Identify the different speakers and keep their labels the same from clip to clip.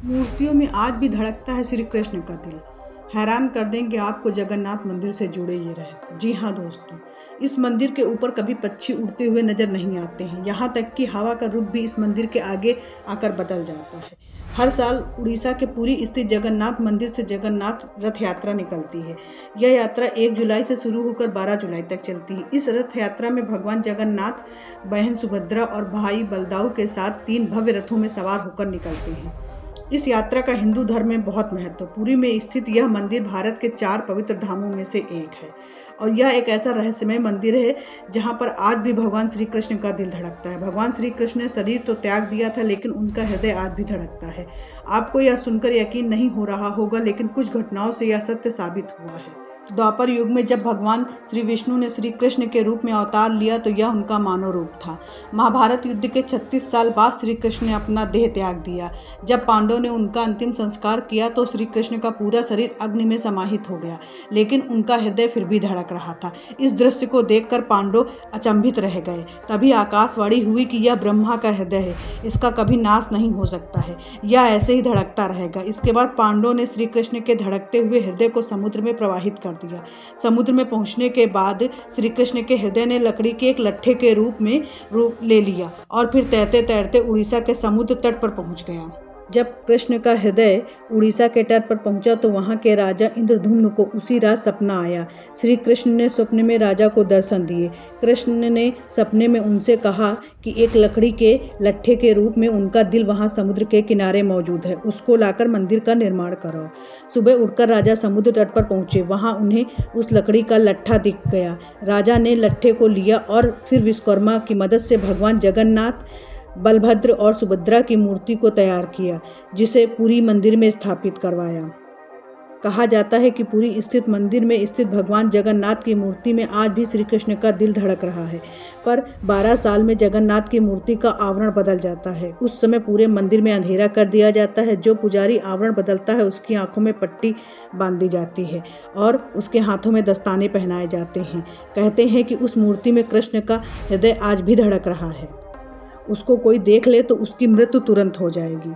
Speaker 1: मूर्तियों में आज भी धड़कता है श्री कृष्ण का दिल। हैरान कर देंगे आपको जगन्नाथ मंदिर से जुड़े ये रहस्य। जी हाँ दोस्तों, इस मंदिर के ऊपर कभी पक्षी उड़ते हुए नजर नहीं आते हैं। यहाँ तक कि हवा का रुख भी इस मंदिर के आगे आकर बदल जाता है। हर साल उड़ीसा के पुरी स्थित जगन्नाथ मंदिर से जगन्नाथ रथ यात्रा निकलती है। यह यात्रा 1 जुलाई से शुरू होकर 12 जुलाई तक चलती है। इस रथ यात्रा में भगवान जगन्नाथ, बहन सुभद्रा और भाई बलदाऊ के साथ 3 भव्य रथों में सवार होकर निकलते हैं। इस यात्रा का हिंदू धर्म में बहुत महत्व। पुरी में स्थित यह मंदिर भारत के 4 पवित्र धामों में से एक है और यह एक ऐसा रहस्यमय मंदिर है जहां पर आज भी भगवान श्री कृष्ण का दिल धड़कता है। भगवान श्री कृष्ण ने शरीर तो त्याग दिया था, लेकिन उनका हृदय आज भी धड़कता है। आपको यह सुनकर यकीन नहीं हो रहा होगा, लेकिन कुछ घटनाओं से यह सत्य साबित हुआ है। द्वापर युग में जब भगवान श्री विष्णु ने श्री कृष्ण के रूप में अवतार लिया तो यह उनका मानव रूप था। महाभारत युद्ध के 36 साल बाद श्री कृष्ण ने अपना देह त्याग दिया। जब पांडवों ने उनका अंतिम संस्कार किया तो श्री कृष्ण का पूरा शरीर अग्नि में समाहित हो गया, लेकिन उनका हृदय फिर भी धड़क रहा था। इस दृश्य को देखकर पांडव अचंभित रह गए। तभी आकाशवाणी हुई कि यह ब्रह्मा का हृदय है, इसका कभी नाश नहीं हो सकता है, यह ऐसे ही धड़कता रहेगा। इसके बाद पांडवों ने श्री कृष्ण के धड़कते हुए हृदय को समुद्र में प्रवाहित कर दिया। समुद्र में पहुंचने के बाद श्री कृष्ण के हृदय ने लकड़ी के एक लट्ठे के रूप ले लिया और फिर तैरते तैरते उड़ीसा के समुद्र तट पर पहुंच गया। जब कृष्ण का हृदय उड़ीसा के तट पर पहुंचा तो वहां के राजा इंद्रधुम्न को उसी रात सपना आया। श्री कृष्ण ने सपने में राजा को दर्शन दिए। कृष्ण ने सपने में उनसे कहा कि एक लकड़ी के लट्ठे के रूप में उनका दिल वहां समुद्र के किनारे मौजूद है, उसको लाकर मंदिर का निर्माण करो। सुबह उठकर राजा समुद्र तट पर पहुंचे। वहां उन्हें उस लकड़ी का लट्ठा दिख गया। राजा ने लट्ठे को लिया और फिर विश्वकर्मा की मदद से भगवान जगन्नाथ, बलभद्र और सुभद्रा की मूर्ति को तैयार किया, जिसे पुरी मंदिर में स्थापित करवाया। कहा जाता है कि पुरी स्थित मंदिर में स्थित भगवान जगन्नाथ की मूर्ति में आज भी श्री कृष्ण का दिल धड़क रहा है। पर 12 साल में जगन्नाथ की मूर्ति का आवरण बदल जाता है। उस समय पूरे मंदिर में अंधेरा कर दिया जाता है। जो पुजारी आवरण बदलता है उसकी आंखों में पट्टी बांध दी जाती है और उसके हाथों में दस्ताने पहनाए जाते हैं। कहते हैं कि उस मूर्ति में कृष्ण का हृदय आज भी धड़क रहा है। उसको कोई देख ले तो उसकी मृत्यु तुरंत हो जाएगी।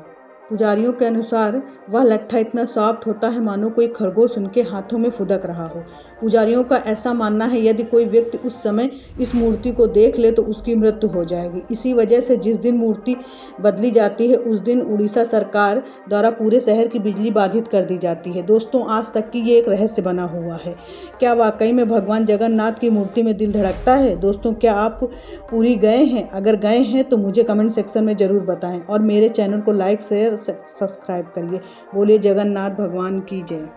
Speaker 1: पुजारियों के अनुसार वह लट्ठा इतना सॉफ्ट होता है मानो कोई खरगोश उनके हाथों में फुदक रहा हो। पुजारियों का ऐसा मानना है यदि कोई व्यक्ति उस समय इस मूर्ति को देख ले तो उसकी मृत्यु हो जाएगी। इसी वजह से जिस दिन मूर्ति बदली जाती है उस दिन उड़ीसा सरकार द्वारा पूरे शहर की बिजली बाधित कर दी जाती है। दोस्तों, आज तक की ये एक रहस्य बना हुआ है। क्या वाकई में भगवान जगन्नाथ की मूर्ति में दिल धड़कता है? दोस्तों, क्या आप पुरी गए हैं? अगर गए हैं तो मुझे कमेंट सेक्शन में ज़रूर बताएं और मेरे चैनल को लाइक शेयर सब्सक्राइब करिए। बोलिए जगन्नाथ भगवान की जय।